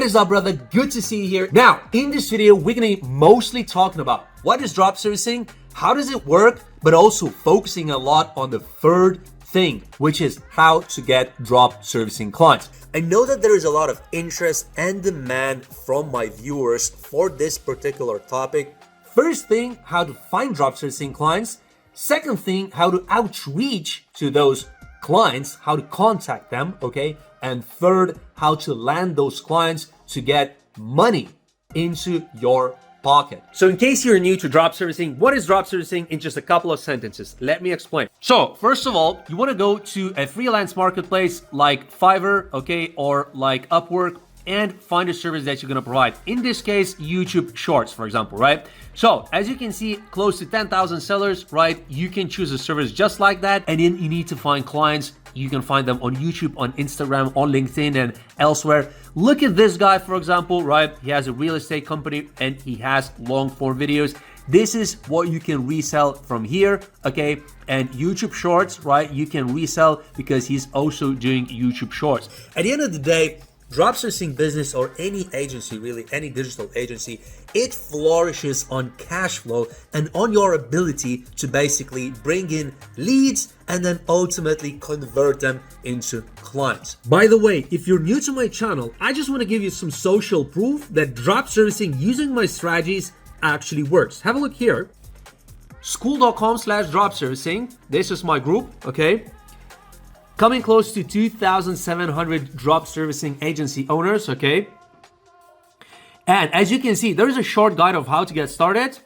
What is up, brother? Good to see you here. Now, in this video, we're gonna be mostly talking about what is drop servicing, how does it work, but also focusing a lot on the third thing, which is how to get drop servicing clients. I know that there is a lot of interest and demand from my viewers for this particular topic. First thing, how to find drop servicing clients. Second thing, how to outreach to those clients, how to contact them, okay? And third, how to land those clients to get money into your pocket. So in case you're new to drop servicing, what is drop servicing in just a couple of sentences? Let me explain. So first of all, you want to go to a freelance marketplace like Fiverr, okay, or like Upwork, and find a service that you're going to provide. In this case, YouTube Shorts, for example, right? So as you can see, close to 10,000 sellers, right? You can choose a service just like that, and then you need to find clients. You can find them on YouTube, on Instagram, on LinkedIn, and elsewhere. Look at this guy, for example, right? He has a real estate company and he has long form videos. This is what you can resell from here, okay? And YouTube Shorts, right? You can resell because he's also doing YouTube Shorts. At the end of the day, drop servicing business, or any agency, really any digital agency, it flourishes on cash flow and on your ability to basically bring in leads and then ultimately convert them into clients. By the way, if you're new to my channel, I just want to give you some social proof that drop servicing using my strategies actually works. Have a look here. School.com/drop servicing. This is my group, okay? Coming close to 2,700 drop servicing agency owners, okay? And as you can see, there is a short guide of how to get started,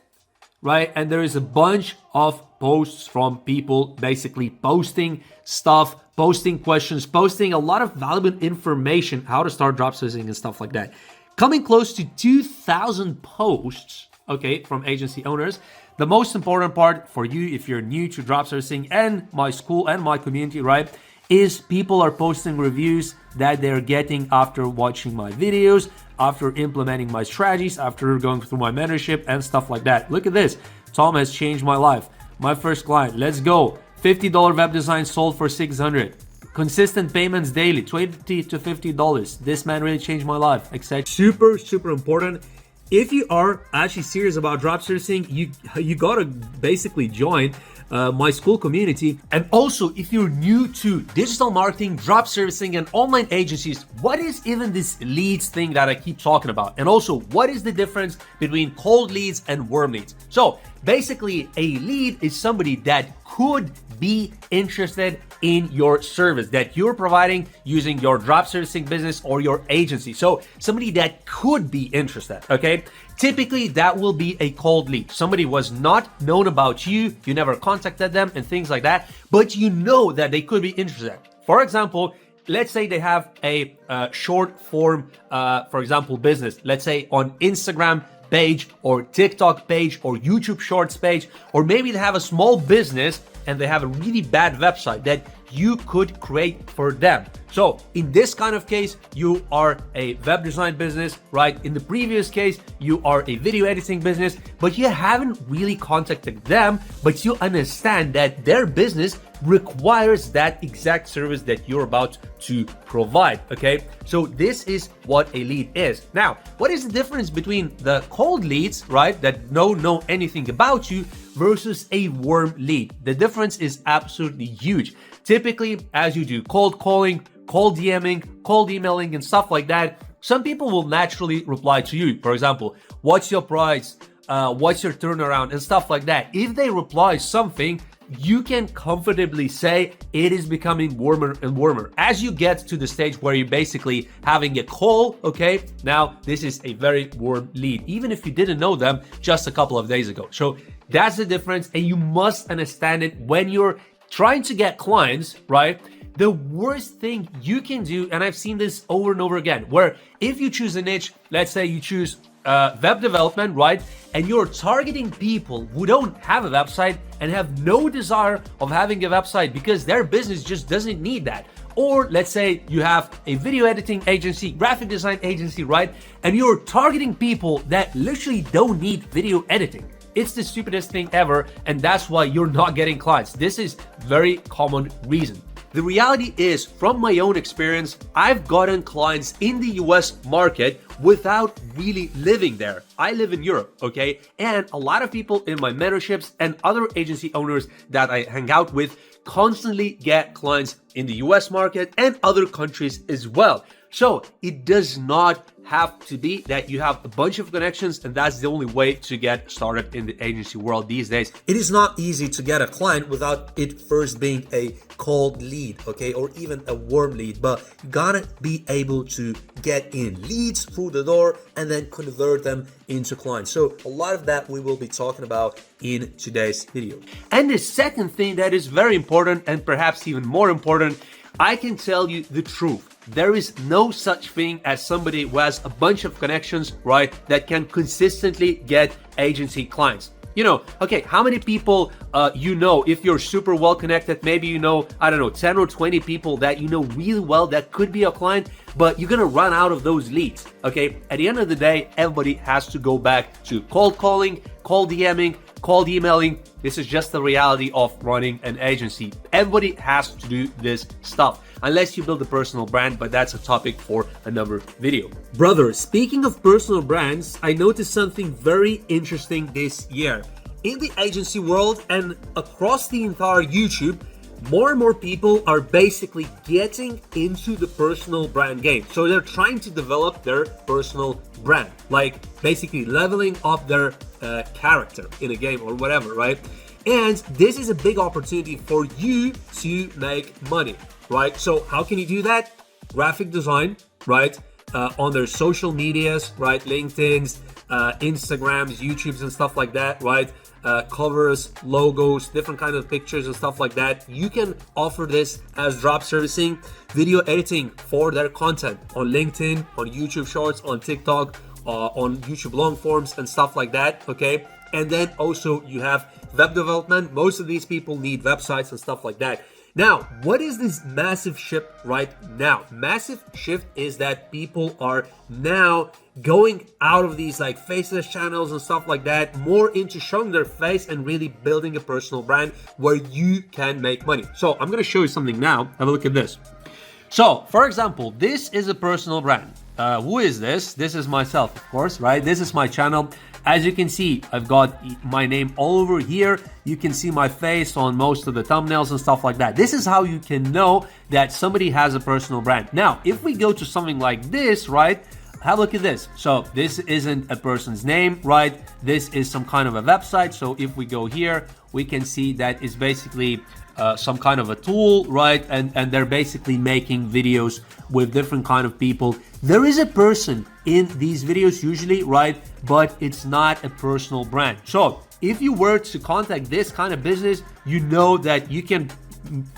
right? And there is a bunch of posts from people basically posting stuff, posting questions, posting a lot of valuable information, how to start drop servicing and stuff like that. Coming close to 2,000 posts, okay, from agency owners. The most important part for you, if you're new to drop servicing and my school and my community, right, is people are posting reviews that they're getting after watching my videos, after implementing my strategies, after going through my mentorship and stuff like that. Look at this. Tom has changed my life. My first client, let's go. $50 web design sold for $600. Consistent payments daily, $20 to $50. This man really changed my life, etc. Super important. If you are actually serious about drop servicing, you gotta basically join my school community. And also, if you're new to digital marketing, drop servicing, and online agencies, what is even this leads thing that I keep talking about? And also, what is the difference between cold leads and warm leads? So basically, a lead is somebody that could be interested in your service that you're providing using your drop servicing business or your agency. So somebody that could be interested, okay? Typically, that will be a cold lead. Somebody was not known about you, you never contacted them and things like that, but you know that they could be interested. For example, let's say they have a short form, for example, business, let's say on Instagram page or TikTok page or YouTube Shorts page, or maybe they have a small business and they have a really bad website that you could create for them. So in this kind of case, you are a web design business, right? In the previous case, you are a video editing business, but you haven't really contacted them, but you understand that their business requires that exact service that you're about to provide, okay? So this is what a lead is. Now, what is the difference between the cold leads, right, that don't know anything about you, versus a warm lead? The difference is absolutely huge. Typically, as you do cold calling, cold DMing, cold emailing, and stuff like that, some people will naturally reply to you. For example, what's your price? What's your turnaround? And stuff like that. If they reply something, you can comfortably say it is becoming warmer and warmer. As you get to the stage where you're basically having a call, okay, now this is a very warm lead, even if you didn't know them just a couple of days ago. So that's the difference, and you must understand it when you're trying to get clients, right? The worst thing you can do, and I've seen this over and over again, where if you choose a niche, let's say you choose web development, right? And you're targeting people who don't have a website and have no desire of having a website because their business just doesn't need that. Or let's say you have a video editing agency, graphic design agency, right? And you're targeting people that literally don't need video editing. It's the stupidest thing ever, and that's why you're not getting clients. This is very common reason. The reality is, from my own experience, I've gotten clients in the US market without really living there. I live in Europe, okay? And a lot of people in my mentorships and other agency owners that I hang out with constantly get clients in the US market and other countries as well. So it does not have to be that you have a bunch of connections and that's the only way to get started in the agency world these days. It is not easy to get a client without it first being a cold lead, okay, or even a warm lead, but you gotta be able to get in leads through the door and then convert them into clients. So a lot of that we will be talking about in today's video. And the second thing that is very important and perhaps even more important, I can tell you the truth. There is no such thing as somebody who has a bunch of connections, right, that can consistently get agency clients. You know, okay, how many people you know, if you're super well connected, maybe you know, I don't know, 10 or 20 people that you know really well that could be a client, but you're gonna run out of those leads, okay? At the end of the day, everybody has to go back to cold calling, cold DMing, cold emailing. This is just the reality of running an agency. Everybody has to do this stuff, unless you build a personal brand, but that's a topic for another video. Brother, speaking of personal brands, I noticed something very interesting this year. In the agency world and across the entire YouTube, more and more people are basically getting into the personal brand game. So they're trying to develop their personal brand, like basically leveling up their character in a game or whatever, right? And this is a big opportunity for you to make money, right? So how can you do that? Graphic design, right? On their social medias, right? LinkedIn's, Instagrams, YouTubes and stuff like that, right? Covers, logos, different kinds of pictures and stuff like that. You can offer this as drop servicing, video editing for their content on LinkedIn, on YouTube Shorts, on TikTok, on YouTube long forms and stuff like that, okay? And then also you have web development. Most of these people need websites and stuff like that. Now, what is this massive shift right now? Massive shift is that people are now going out of these like faceless channels and stuff like that, more into showing their face and really building a personal brand where you can make money. So I'm gonna show you something now. Have a look at this. So, for example, this is a personal brand. Who is this? This is myself, of course, right? This is my channel. As you can see, I've got my name all over here. You can see my face on most of the thumbnails and stuff like that. This is how you can know that somebody has a personal brand. Now, if we go to something like this, right? Have a look at this. So this isn't a person's name, right? This is some kind of a website. So if we go here, we can see that it's basically some kind of a tool, right? And they're basically making videos with different kind of people. There is a person in these videos usually, right? But it's not a personal brand. So if you were to contact this kind of business, you know that you can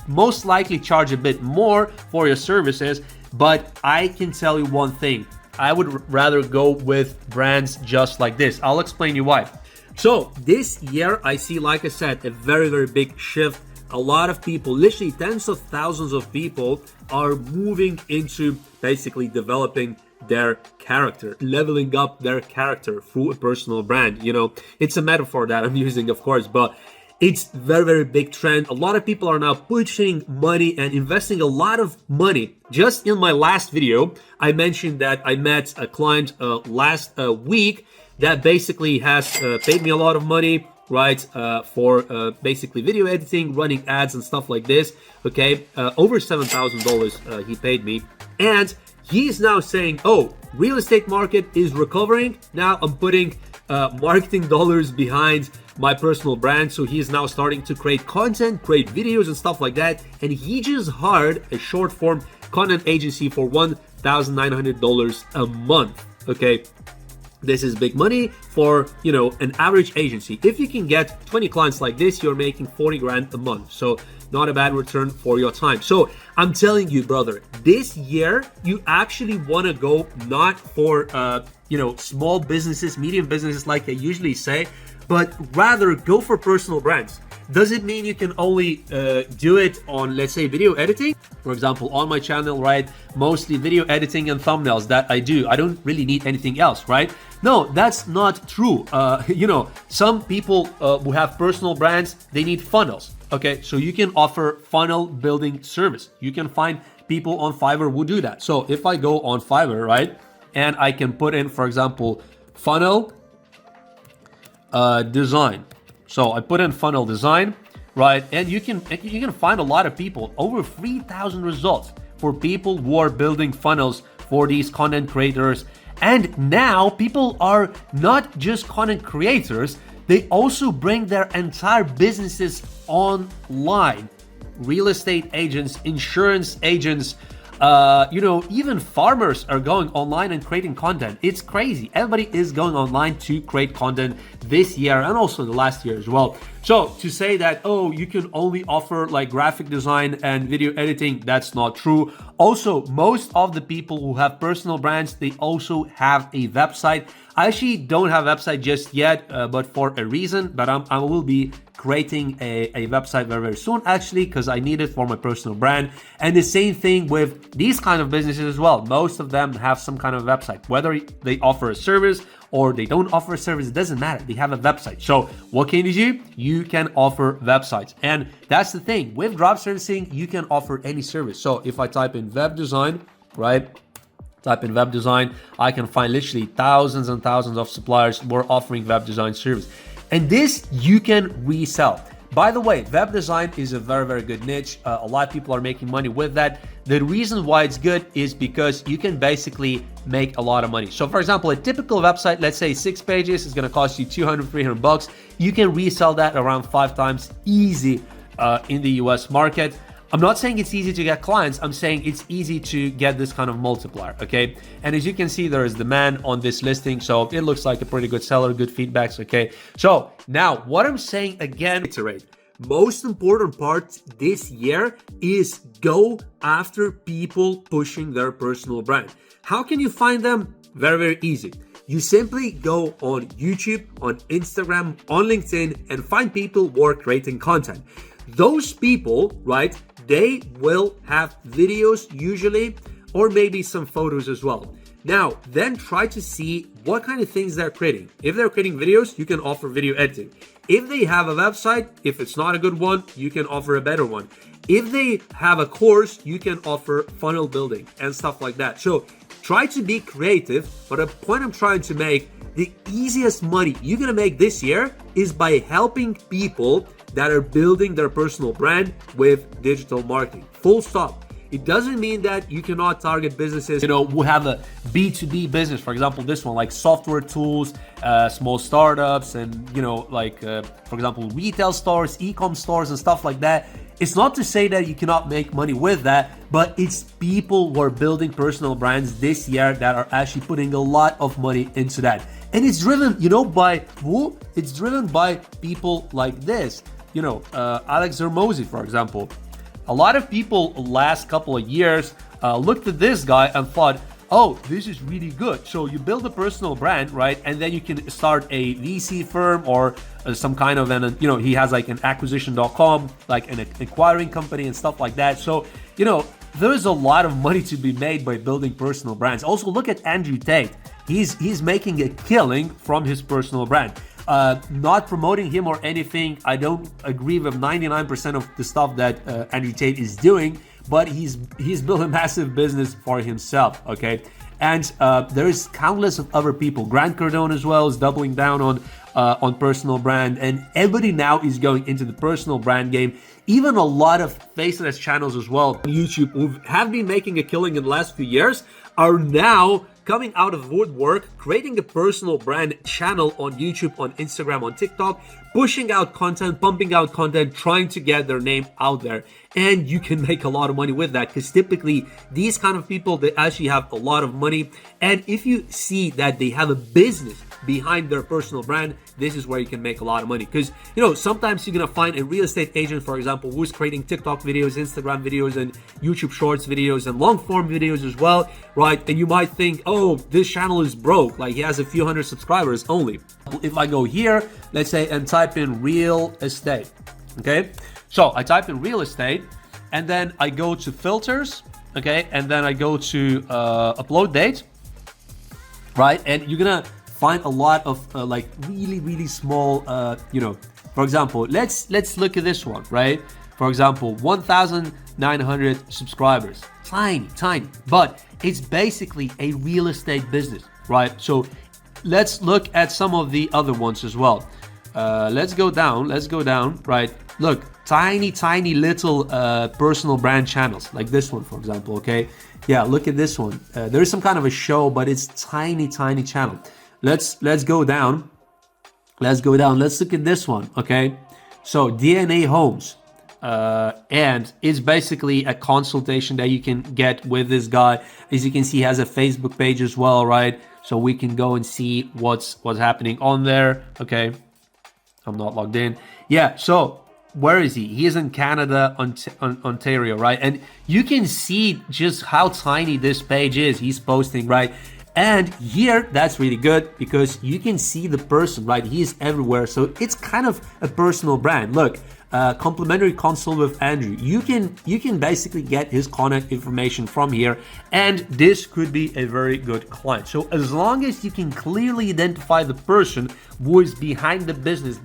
most likely charge a bit more for your services. But I can tell you one thing. I would rather go with brands just like this. I'll explain you why. So this year, I see, like I said, a very, very big shift. A lot of people, literally tens of thousands of people, are moving into basically developing their character, leveling up their character through a personal brand. You know, it's a metaphor that I'm using, of course, but it's very, very big trend. A lot of people are now pushing money and investing a lot of money. Just in my last video, I mentioned that I met a client last week that basically has paid me a lot of money, right, for basically video editing, running ads and stuff like this, okay? Over $7,000 he paid me. And he's now saying, oh, real estate market is recovering. Now I'm putting marketing dollars behind my personal brand. So he's now starting to create content, create videos and stuff like that. And he just hired a short form content agency for $1,900 a month, okay? This is big money for, you know, an average agency. If you can get 20 clients like this, you're making 40 grand a month. So not a bad return for your time. So I'm telling you, brother, this year, you actually want to go not for, you know, small businesses, medium businesses like I usually say, but rather go for personal brands. Does it mean you can only do it on, let's say, video editing? For example, on my channel, right, mostly video editing and thumbnails that I do. I don't really need anything else, right? No, that's not true. You know, some people who have personal brands, they need funnels. Okay, so you can offer funnel building service. You can find people on Fiverr who do that. So if I go on Fiverr, right, and I can put in, for example, funnel design. So I put in funnel design, right, and you can find a lot of people, over 3,000 results for people who are building funnels for these content creators. And now people are not just content creators, they also bring their entire businesses online. Real estate agents, insurance agents, you know, even farmers are going online and creating content. It's crazy. Everybody is going online to create content this year and also the last year as well. So to say that, oh, you can only offer like graphic design and video editing, that's not true. Also, most of the people who have personal brands, they also have a website. I actually don't have a website just yet, but for a reason, but I will be creating a website very, very soon, actually, because I need it for my personal brand. And the same thing with these kind of businesses as well. Most of them have some kind of website, whether they offer a service or they don't offer a service, it doesn't matter. They have a website. So what can you do? You can offer websites. And that's the thing. With drop servicing, you can offer any service. So if I type in web design, right? Type in web design, I can find literally thousands and thousands of suppliers who are offering web design service. And this you can resell. By the way, web design is a very, very good niche. A lot of people are making money with that. The reason why it's good is because you can basically make a lot of money. So for example, a typical website, let's say 6 pages, is going to cost you 200, 300 bucks. You can resell that around 5 times easy in the US market. I'm not saying it's easy to get clients. I'm saying it's easy to get this kind of multiplier, okay? And as you can see, there is demand on this listing. So it looks like a pretty good seller, good feedbacks, okay? So now what I'm saying again, iterate. Most important part this year is go after people pushing their personal brand. How can you find them? Very, very easy. You simply go on YouTube, on Instagram, on LinkedIn, and find people who are creating content. Those people, right, they will have videos usually, or maybe some photos as well. Now, then try to see what kind of things they're creating. If they're creating videos, you can offer video editing. If they have a website, if it's not a good one, you can offer a better one. If they have a course, you can offer funnel building and stuff like that. So try to be creative, but the point I'm trying to make, the easiest money you're gonna make this year is by helping people that are building their personal brand with digital marketing. Full stop. It doesn't mean that you cannot target businesses, you know, who have a B2B business. For example, this one, like software tools, small startups, and, you know, like, for example, retail stores, e-com stores and stuff like that. It's not to say that you cannot make money with that, but it's people who are building personal brands this year that are actually putting a lot of money into that. And it's driven, you know, by who? It's driven by people like this. You know, Alex Zermozy, for example. A lot of people last couple of years looked at this guy and thought, oh, this is really good. So you build a personal brand, right? And then you can start a VC firm or some kind of an, you know, he has like an acquisition.com, like an acquiring company and stuff like that. So, you know, there's a lot of money to be made by building personal brands. Also, look at Andrew Tate. He's making a killing from his personal brand. Not promoting him or anything. I don't agree with 99% of the stuff that Andrew Tate is doing, but he's built a massive business for himself, okay? And there is countless of other people. Grant Cardone as well is doubling down on personal brand, and everybody now is going into the personal brand game. Even a lot of faceless channels as well on YouTube who have been making a killing in the last few years are now coming out of woodwork, creating a personal brand channel on YouTube, on Instagram, on TikTok, pushing out content, pumping out content, trying to get their name out there. And you can make a lot of money with that, because typically these kind of people, they actually have a lot of money. And if you see that they have a business behind their personal brand, this is where you can make a lot of money. Because, you know, sometimes you're gonna find a real estate agent, for example, who's creating TikTok videos, Instagram videos, and YouTube Shorts videos, and long form videos as well, right? And you might think, oh, this channel is broke, like he has a few hundred subscribers only. If I go here, let's say, and type in real estate, Okay, so I type in real estate, and then I go to filters, okay, and then I go to upload date, right? And you're gonna find a lot of like really small, for example, let's look at this one, right? For example, 1,900 subscribers, tiny, but it's basically a real estate business, right? So let's look at some of the other ones as well. Let's go down, right? Look, tiny little personal brand channels, like this one, for example, okay? Yeah, look at this one. There is some kind of a show, but it's tiny channel. Let's go down. Let's look at this one, okay? So DNA Homes. And it's basically a consultation that you can get with this guy. As you can see, he has a Facebook page as well, right? So we can go and see what's happening on there. Okay, I'm not logged in. Yeah, so where is he? He is in Canada, Ontario, right? And you can see just how tiny this page is he's posting, right? And here, that's really good because you can see the person, right? He is everywhere. So it's kind of a personal brand. Look, complimentary consult with Andrew. You can basically get his contact information from here, and this could be a very good client. So as long as you can clearly identify the person who is behind the business,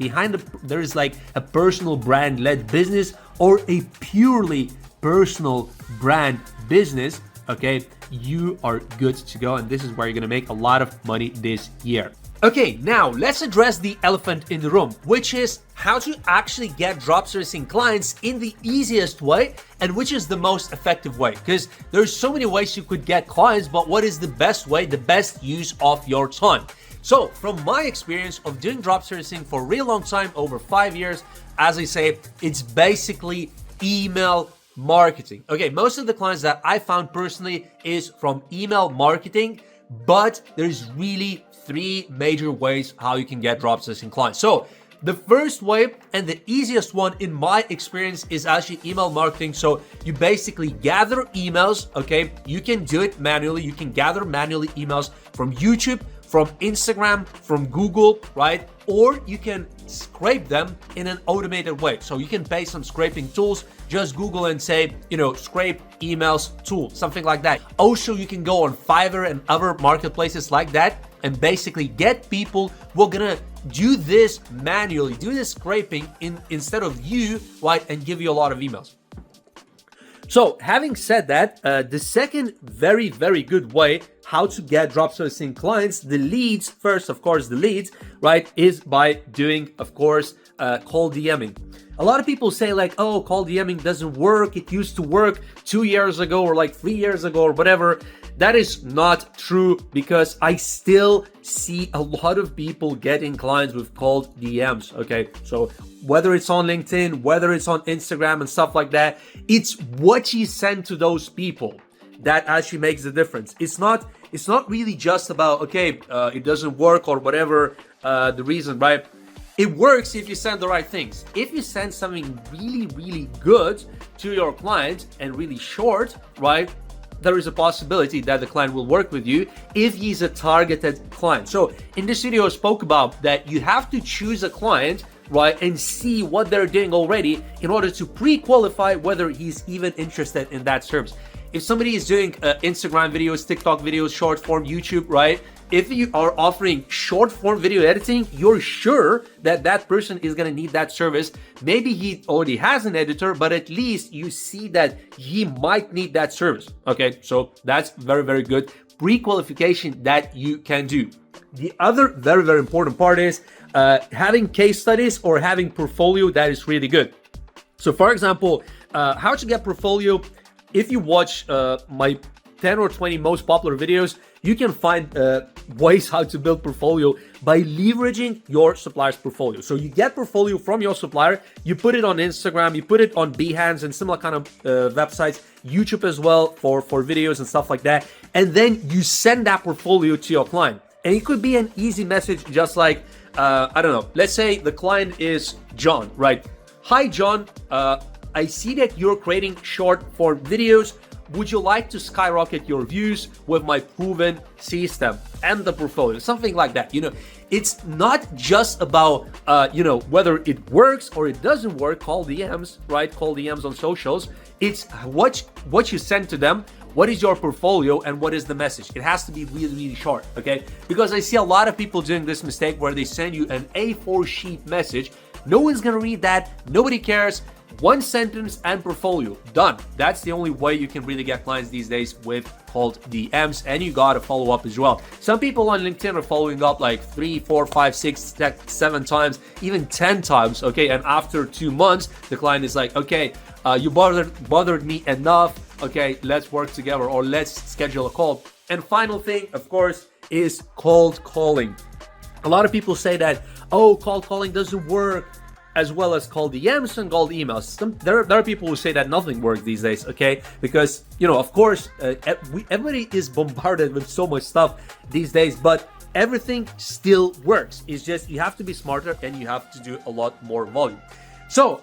there is like a personal brand led business or a purely personal brand business, okay, you are good to go, and this is where you're gonna make a lot of money this year. Okay, now let's address the elephant in the room, which is how to actually get drop servicing clients in the easiest way and which is the most effective way. Because there's so many ways you could get clients, but what is the best way, the best use of your time? So from my experience of doing drop servicing for a real long time, over 5 years, as I say, it's basically email marketing. Okay, most of the clients that I found personally is from email marketing, but there's really 3 major ways how you can get drop servicing clients. So the first way and the easiest one in my experience is actually email marketing. So you basically gather emails, okay? You can do it manually. You can gather manually emails from YouTube, from Instagram, from Google, right? Or you can scrape them in an automated way. So you can pay some scraping tools, just Google and say, scrape emails tool, something like that. Also, you can go on Fiverr and other marketplaces like that and basically get people who are gonna do this manually, do this scraping instead of you, right? And give you a lot of emails. So having said that, the second very good way how to get drop servicing clients, the leads, first, of course, the leads, right, is by doing, of course, cold DMing. A lot of people say like, oh, cold DMing doesn't work. It used to work 2 years ago or like 3 years ago or whatever. That is not true because I still see a lot of people getting clients with cold DMs, okay? So whether it's on LinkedIn, whether it's on Instagram and stuff like that, it's what you send to those people that actually makes the difference. It's not really just about, okay, it doesn't work or whatever the reason, right? It works if you send the right things. If you send something really good to your client and really short, right, there is a possibility that the client will work with you if he's a targeted client. So in this video, I spoke about that you have to choose a client, right, and see what they're doing already in order to pre-qualify whether he's even interested in that service. If somebody is doing Instagram videos, TikTok videos, short form, YouTube, right? If you are offering short form video editing, you're sure that that person is going to need that service. Maybe he already has an editor, but at least you see that he might need that service. Okay, so that's very good pre-qualification that you can do. The other very important part is having case studies or having portfolio that is really good. So for example, how to get portfolio. If you watch my 10 or 20 most popular videos, you can find ways how to build portfolio by leveraging your supplier's portfolio. So you get portfolio from your supplier, you put it on Instagram, you put it on Behance and similar kind of websites, YouTube as well for videos and stuff like that. And then you send that portfolio to your client. And it could be an easy message, just like, I don't know, let's say the client is John, right? Hi, John. I see that you're creating short form videos. would you like to skyrocket your views with my proven system and the portfolio? Something like that. It's not just about, whether it works or it doesn't work. Call DMs, right? Call DMs on socials. It's what you send to them. What is your portfolio and what is the message? It has to be really, really short, okay? Because I see a lot of people doing this mistake where they send you an A4 sheet message. No one's gonna read that. Nobody cares. One sentence and portfolio, done. That's the only way you can really get clients these days with cold DMs, and you gotta follow up as well. Some people on LinkedIn are following up like 3, 4, 5, 6, 7 times, even 10 times, okay? And after 2 months, the client is like, okay, you bothered me enough, okay, let's work together or let's schedule a call. And final thing, of course, is cold calling. A lot of people say that, oh, cold calling doesn't work as well as cold DMs and cold emails. There are people who say that nothing works these days, okay? Because, of course, everybody is bombarded with so much stuff these days, but everything still works. It's just you have to be smarter and you have to do a lot more volume. So,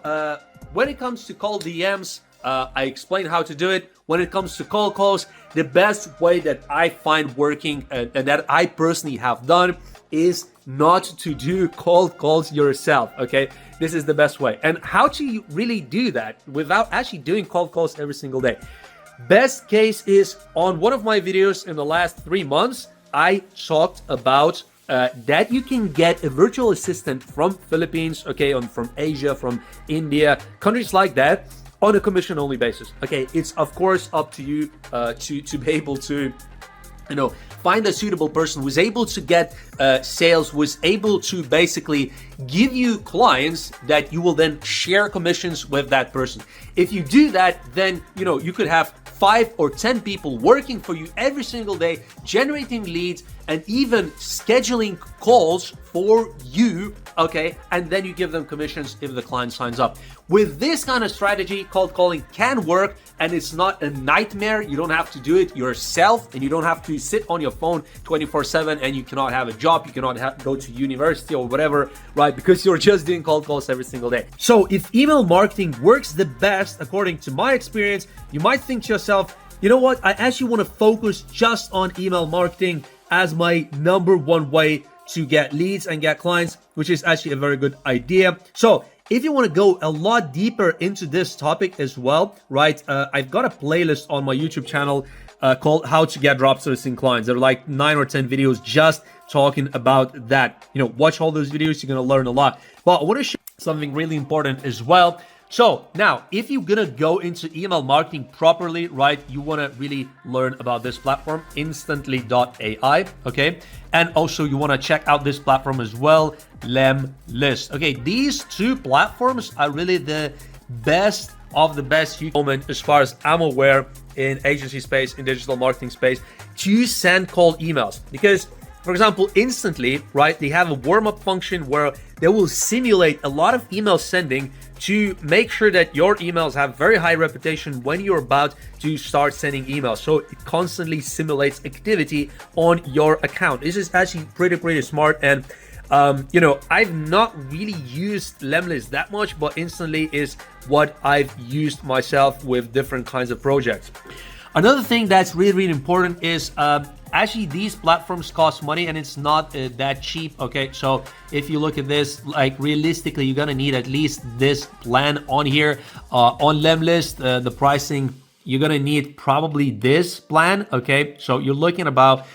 when it comes to cold DMs, I explained how to do it. When it comes to cold calls, the best way that I find working and that I personally have done is not to do cold calls yourself, okay? This is the best way. And how do you really do that without actually doing cold calls every single day? Best case is on one of my videos in the last 3 months, I talked about that you can get a virtual assistant from Philippines, okay, from Asia, from India, countries like that, on a commission-only basis. Okay, it's of course up to you to be able to, find a suitable person who's able to get sales, who's able to basically give you clients that you will then share commissions with that person. If you do that, then you could have 5 or 10 people working for you every single day, generating leads and even scheduling calls for you, okay? And then you give them commissions if the client signs up. With this kind of strategy, cold calling can work and it's not a nightmare. You don't have to do it yourself and you don't have to sit on your phone 24/7 and you cannot have a job, you cannot go to university or whatever, right? Because you're just doing cold calls every single day. So if email marketing works the best, according to my experience, you might think to yourself, you know what? I actually want to focus just on email marketing as my #1 way to get leads and get clients, which is actually a very good idea. So if you want to go a lot deeper into this topic as well, right? I've got a playlist on my YouTube channel called How to Get Drop Servicing Clients. There are like 9 or 10 videos just talking about that. Watch all those videos, you're going to learn a lot. But I want to share something really important as well. So now, if you're gonna go into email marketing properly, right, you wanna really learn about this platform, instantly.ai, okay? And also you wanna check out this platform as well, Lemlist. Okay, these 2 platforms are really the best of the best moment as far as I'm aware in agency space, in digital marketing space, to send cold emails. Because, for example, Instantly, right, they have a warm-up function where they will simulate a lot of email sending to make sure that your emails have very high reputation when you're about to start sending emails. So it constantly simulates activity on your account. This is actually pretty smart. And I've not really used Lemlist that much, but Instantly is what I've used myself with different kinds of projects. Another thing that's really important is actually these platforms cost money and it's not that cheap, okay? So if you look at this, like realistically, you're gonna need at least this plan on here. On Lemlist, the pricing, you're gonna need probably this plan, okay? So you're looking about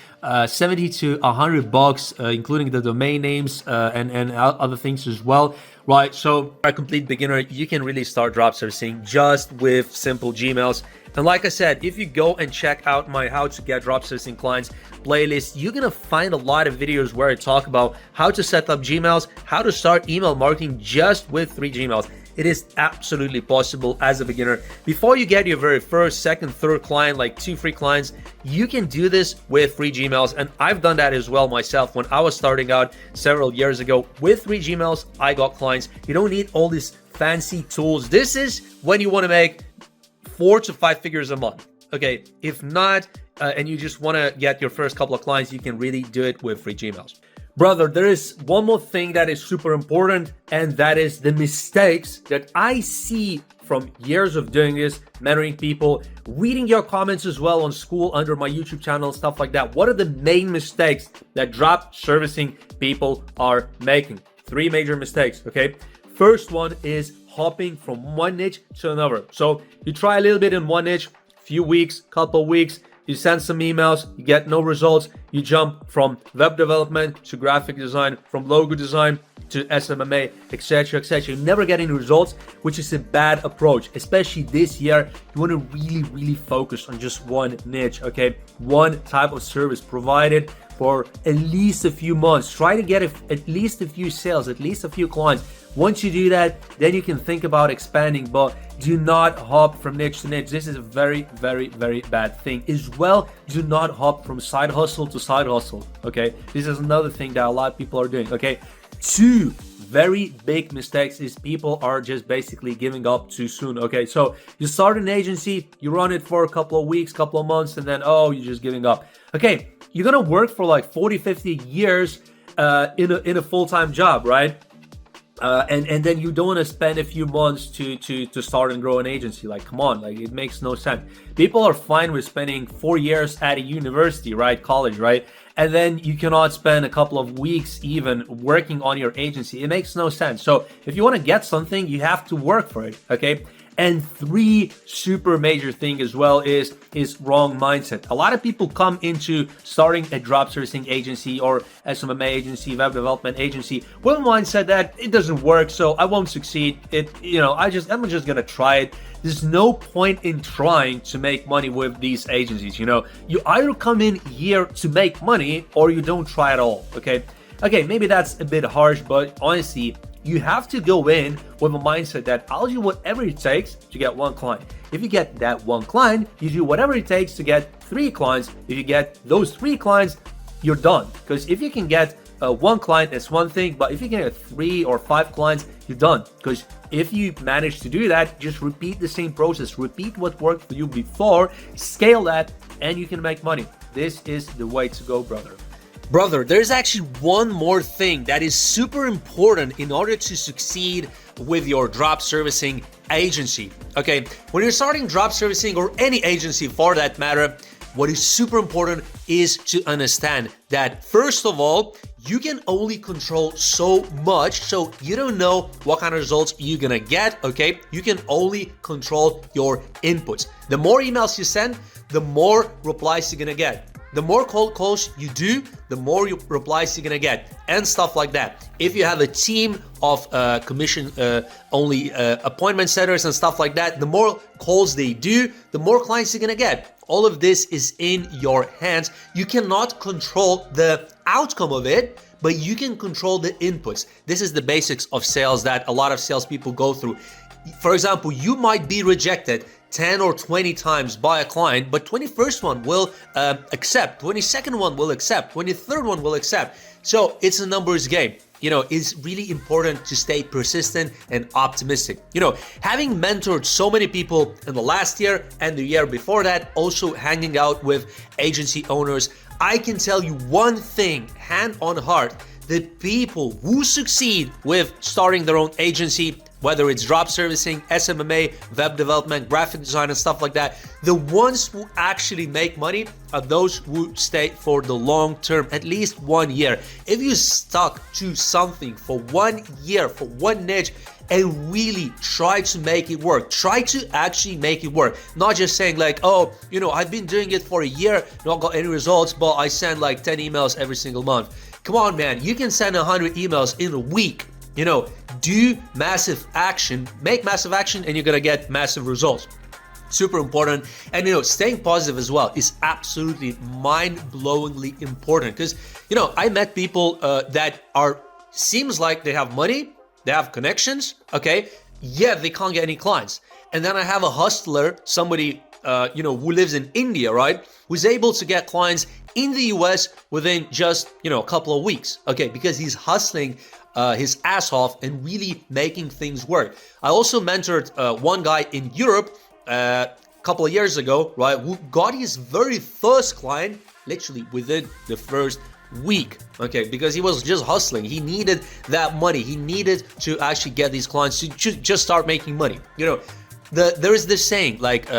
70 to 100 bucks, including the domain names and other things as well, right? So a complete beginner, you can really start drop servicing just with simple Gmails. And like I said, if you go and check out my How to Get Drop Servicing Clients playlist, you're gonna find a lot of videos where I talk about how to set up Gmails, how to start email marketing just with 3 Gmails. It is absolutely possible as a beginner. Before you get your very first, second, third client, like 2 free clients, you can do this with 3 Gmails. And I've done that as well myself when I was starting out several years ago. With 3 Gmails, I got clients. You don't need all these fancy tools. This is when you want to make 4 to 5 figures a month. Okay, if not, and you just want to get your first couple of clients, you can really do it with 3 Gmails. Brother, there is one more thing that is super important, and that is the mistakes that I see from years of doing this, mentoring people, reading your comments as well on school under my YouTube channel, stuff like that. What are the main mistakes that drop servicing people are making? 3 major mistakes, okay? First one is hopping from one niche to another. So you try a little bit in one niche, few weeks, couple weeks, you send some emails, you get no results, you jump from web development to graphic design, from logo design to SMMA, etc., etc. You never get any results, which is a bad approach. Especially this year, you want to really focus on just one niche, okay? One type of service provided for at least a few months. Try to get at least a few sales, at least a few clients. Once you do that, then you can think about expanding, but do not hop from niche to niche. This is a very bad thing. As well, do not hop from side hustle to side hustle, okay? This is another thing that a lot of people are doing, okay? 2 very big mistakes is people are just basically giving up too soon, okay? So you start an agency, you run it for a couple of weeks, couple of months, and then, oh, you're just giving up. Okay, you're gonna work for like 40, 50 years in a full-time job, right? And then you don't want to spend a few months to start and grow an agency. Like, come on, like, it makes no sense. People are fine with spending 4 years at a university, right? College, right? And then you cannot spend a couple of weeks even working on your agency. It makes no sense. So if you want to get something, you have to work for it, okay? And 3 super major thing as well is wrong mindset. A lot of people come into starting a drop servicing agency or SMMA agency, web development agency with a mindset that it doesn't work, so I won't succeed. I'm just gonna try it. There's no point in trying to make money with these agencies. You either come in here to make money or you don't try at all. Okay, maybe that's a bit harsh, but honestly, you have to go in with a mindset that I'll do whatever it takes to get 1 client. If you get that 1 client, you do whatever it takes to get 3 clients. If you get those 3 clients, you're done. Because if you can get 1 client, that's one thing, but if you can get 3 or 5 clients, you're done. Because if you manage to do that, just repeat the same process, repeat what worked for you before, scale that, and you can make money. This is the way to go, brother. Brother, there's actually one more thing that is super important in order to succeed with your drop servicing agency. Okay, when you're starting drop servicing or any agency for that matter, what is super important is to understand that, first of all, you can only control so much, so you don't know what kind of results you're gonna get, okay? You can only control your inputs. The more emails you send, the more replies you're gonna get. The more cold calls you do, the more replies you're gonna get, and stuff like that. If you have a team of commission only appointment setters and stuff like that, the more calls they do, the more clients you're gonna get. All of this is in your hands. You cannot control the outcome of it, but you can control the inputs. This is the basics of sales that a lot of salespeople go through. For example, you might be rejected 10 or 20 times by a client, but 21st one will accept, 22nd one will accept, 23rd one will accept. So it's a numbers game. It's really important to stay persistent and optimistic. Having mentored so many people in the last year and the year before that, also hanging out with agency owners, I can tell you one thing, hand on heart, the people who succeed with starting their own agency, whether it's drop servicing, SMMA, web development, graphic design, and stuff like that, the ones who actually make money are those who stay for the long term, at least 1 year. If you stuck to something for 1 year, for one niche, and really try to make it work, try to actually make it work, not just saying like, oh, I've been doing it for a year, not got any results, but I send like 10 emails every single month. Come on, man, you can send 100 emails in a week. Do massive action, make massive action, and you're gonna get massive results. Super important. And staying positive as well is absolutely mind-blowingly important, because I met people that seems like they have money, they have connections, okay, yet they can't get any clients. And then I have a hustler, somebody who lives in India, right, who's able to get clients in the US within just a couple of weeks, okay, because he's hustling his ass off and really making things work. I also mentored one guy in Europe a couple of years ago, right, who got his very first client literally within the first week, okay, because he was just hustling. He needed that money. He needed to actually get these clients to just start making money. You know, there is this saying, like,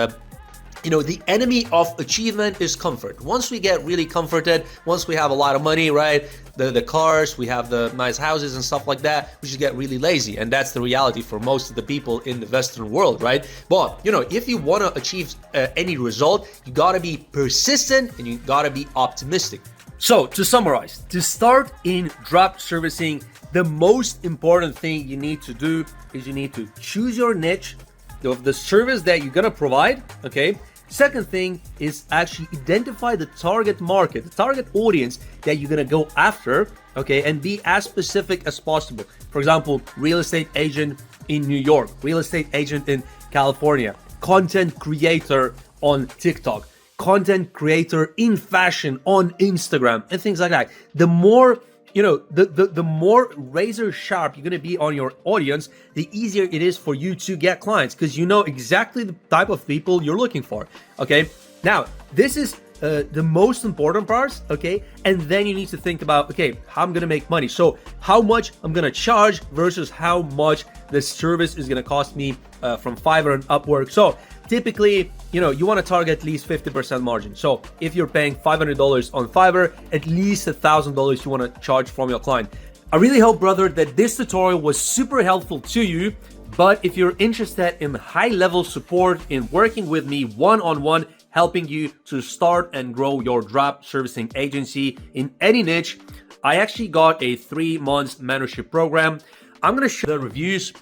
you know, the enemy of achievement is comfort. Once we get really comforted, once we have a lot of money, right, the cars, we have the nice houses and stuff like that, we should get really lazy. And that's the reality for most of the people in the Western world, right? But, you know, if you want to achieve any result, you got to be persistent and you got to be optimistic. So to summarize, to start in drop servicing, the most important thing you need to do is you need to choose your niche of the service that you're going to provide, okay? Second thing is actually identify the target market, the target audience that you're gonna go after, okay, and be as specific as possible. For example, real estate agent in New York, real estate agent in California, content creator on TikTok, content creator in fashion on Instagram, and things like that. The more, you know, the more razor sharp you're gonna be on your audience, the easier it is for you to get clients, because you know exactly the type of people you're looking for, okay? Now, this is the most important part, okay? And then you need to think about, okay, how I'm gonna make money. So how much I'm gonna charge versus how much the service is gonna cost me from Fiverr and Upwork. So typically, you know, you want to target at least 50% margin. So if you're paying $500 on Fiverr, at least $1,000 you want to charge from your client. I really hope, brother, that this tutorial was super helpful to you. But if you're interested in high-level support in working with me one-on-one, helping you to start and grow your drop servicing agency in any niche, I actually got a 3-month mentorship program. I'm going to share the reviews.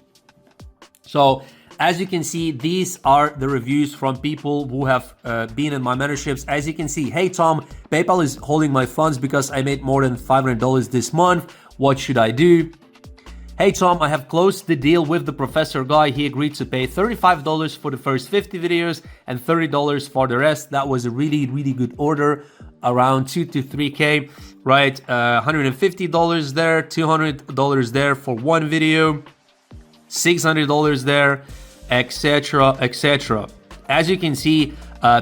So as you can see, these are the reviews from people who have been in my mentorships. As you can see, hey Tom, PayPal is holding my funds because I made more than $500 this month. What should I do? Hey Tom, I have closed the deal with the professor guy. He agreed to pay $35 for the first 50 videos and $30 for the rest. That was a really, really good order, around 2 to 3K, right? $150 there, $200 there for one video, $600 there, etc, etc. As you can see,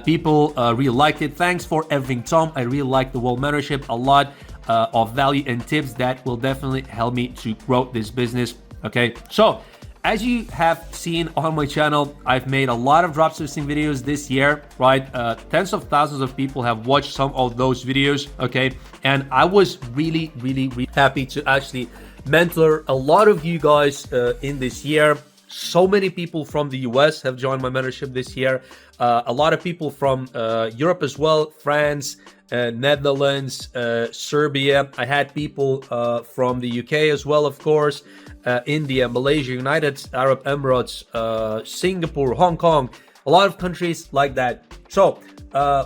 people really liked it. Thanks for everything, Tom. I really like the whole mentorship, a lot of value and tips that will definitely help me to grow this business. Okay, so as you have seen on my channel, I've made a lot of drop servicing videos this year, right? Tens of thousands of people have watched some of those videos, okay? And I was really, really, really happy to actually mentor a lot of you guys in this year. So many people from the US have joined my mentorship this year. A lot of people from Europe as well, France, Netherlands, Serbia. I had people from the UK as well, of course, India, Malaysia, United Arab Emirates, Singapore, Hong Kong, a lot of countries like that. So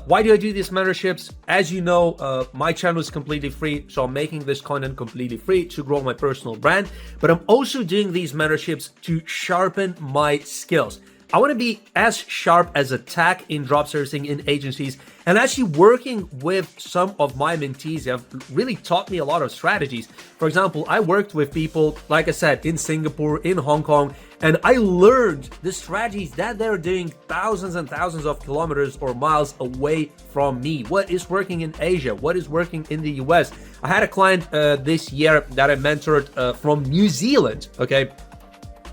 why do I do these mentorships? As you know, my channel is completely free, so I'm making this content completely free to grow my personal brand, but I'm also doing these mentorships to sharpen my skills. I want to be as sharp as a tack in drop servicing in agencies, and actually working with some of my mentees have really taught me a lot of strategies. For example, I worked with people, like I said, in Singapore, in Hong Kong, and I learned the strategies that they're doing thousands and thousands of kilometers or miles away from me. What is working in Asia? What is working in the US? I had a client this year that I mentored from New Zealand, okay?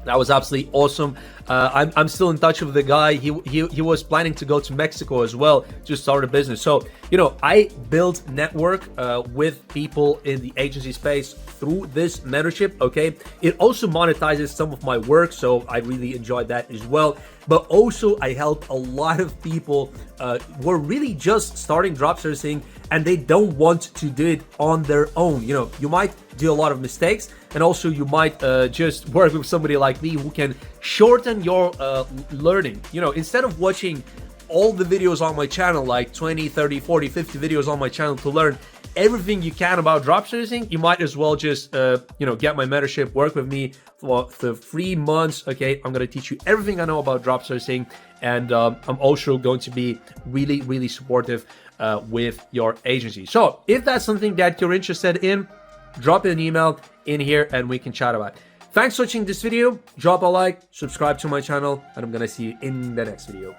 That was absolutely awesome. I'm still in touch with the guy. He was planning to go to Mexico as well to start a business. So, you know, I built network with people in the agency space through this mentorship, okay? It also monetizes some of my work, so I really enjoyed that as well. But also I help a lot of people who are really just starting drop servicing and they don't want to do it on their own. You know, you might do a lot of mistakes, and also you might just work with somebody like me who can shorten your learning. You know, instead of watching all the videos on my channel, like 20, 30, 40, 50 videos on my channel to learn everything you can about drop servicing, you might as well just you know, get my mentorship, work with me for the 3 months. Okay, I'm gonna teach you everything I know about drop servicing, and I'm also going to be really, really supportive with your agency. So if that's something that you're interested in, drop an email in here and we can chat about it. Thanks for watching this video. Drop a like, subscribe to my channel, and I'm gonna see you in the next video.